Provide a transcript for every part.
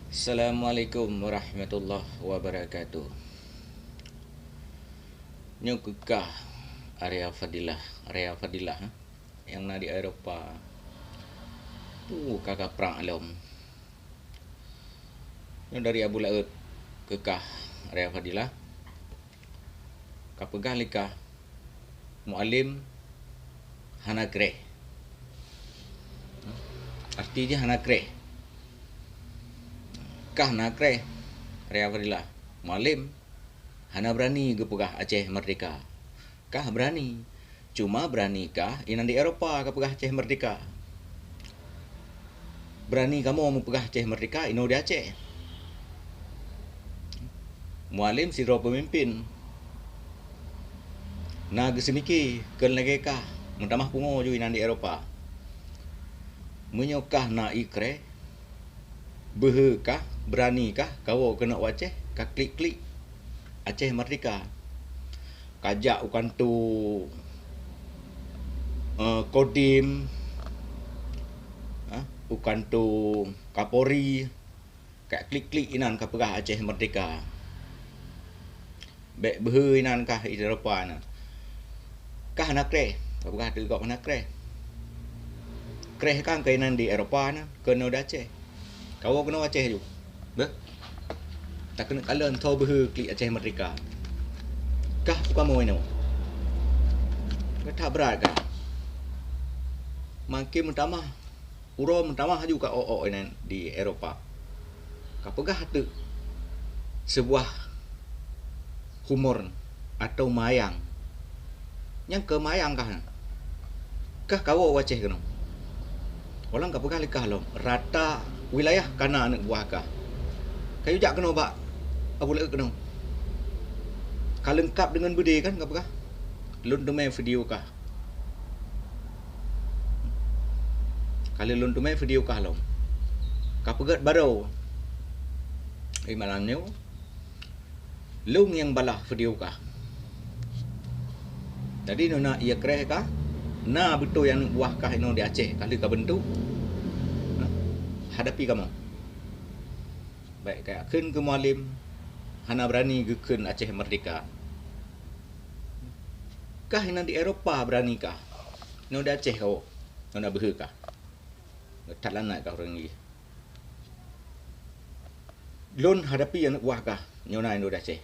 Assalamualaikum warahmatullahi wabarakatuh. Nyo kekah area Fadilah yang na di Eropah. Tu kakak perang alam. Nyo dari Abu Laut kekah area Fadilah. Kapegah likah mualim hanakre. Arti dia hanakre. Kah nakre area Fadilah. Mualim hana berani gepegah Aceh Merdeka. Kah berani. Cuma berani kah inan di Eropah kepegah Aceh Merdeka. Berani kamu mau pegah Aceh Merdeka ino di Aceh. Mualim siro pemimpin. Na gesemiki kel negeka mentamah pungo ju inan di Eropah. Menyokah na ikre behekah beranikah kau kena Aceh ka klik-klik Aceh Merdeka. Kajak ukan tu Kodim ukan tu Kapolri kak klik-klik inan ka pegah Aceh Merdeka. Bek behe inan kah di Eropah na. Kah nak kre ka pegah tu kok nak kre. Kre kan ke inan di Eropah na kena di Aceh. Kau kena Aceh ju. Be? Tak kena kalian tahu behe klik Aceh Merdeka. Kah kamu ini? Tak berat kah? Makin mentamah uro mentamah juga ini di Eropah. Kapegah tu sebuah humor atau mayang. Yang ke mayang kah? Kah kau Aceh kena? Orang kapegah likah lo rata wilayah kana anak buah kah. Kayu jak kena bak Abu Laut kena. Kalengkap dengan budi kan kapegah? Lun demai video kah? Kali lun demai video kah lo. Kapegat baru. Malamnya lung yang balah video kah. Jadi nona ia kereh kah? Na betul yang buah kah ino di Aceh kali ka bentuk. Hadapi kamu. Baik kayak kun ke mualim hana berani gekun Aceh Merdeka. Kah ina di Eropah berani kah? Ino di Aceh kau. Nona behe kah? Tak lana kah orang ni. Lun hadapi anak buah kah? Nyona ino di Aceh.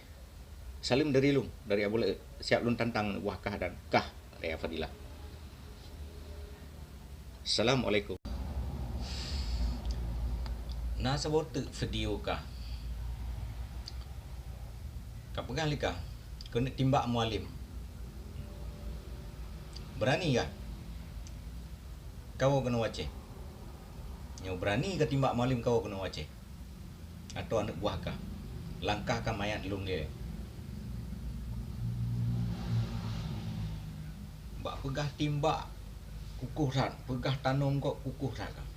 Salim dari lung, dari Abu Laut. Siap lun tantang buah kah dan kah Area Fadilah. Assalamualaikum. Na sebut video kah? Kapegah likah kena timbak mualim. Berani kah? Kau kena Aceh. Yang berani ke timbak mualim kau kena Aceh. Atau anak buah kah? Langkah kah mayat lung dia. Bak pegah timbak kukuh rat, pegah tanam kok kukuh rat kah?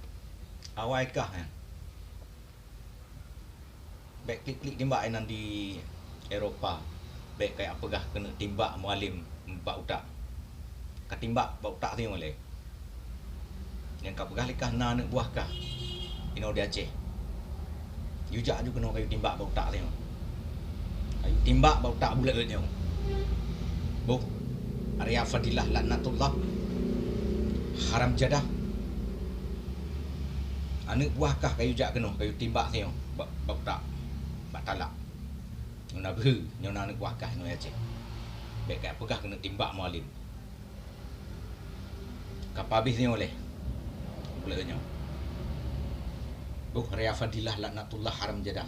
Awai kah ya? Baik klik-klik timbak inan di Eropah. Baik kayak pegah kena timbak mualim bak utak. Katimbak bak utak tu boleh. Yang kau pegah likah na anak buah kah? Ino di Aceh. Yujak juga kena kayu timbak bak utak tu. Kayu timbak bak utak bulat dia. Boh. Area Fadilah laknatullah. Haram jadah. Anak buah kah kayu jak kena kayu timbak tu bak utak. Bak talak. Nyona behe, nyona anak buah kah ino Aceh. Baik kayak pegah kena timbak mualim. Kapal habis ni oleh pulanya. Area Fadilah laknatullah haram jadah.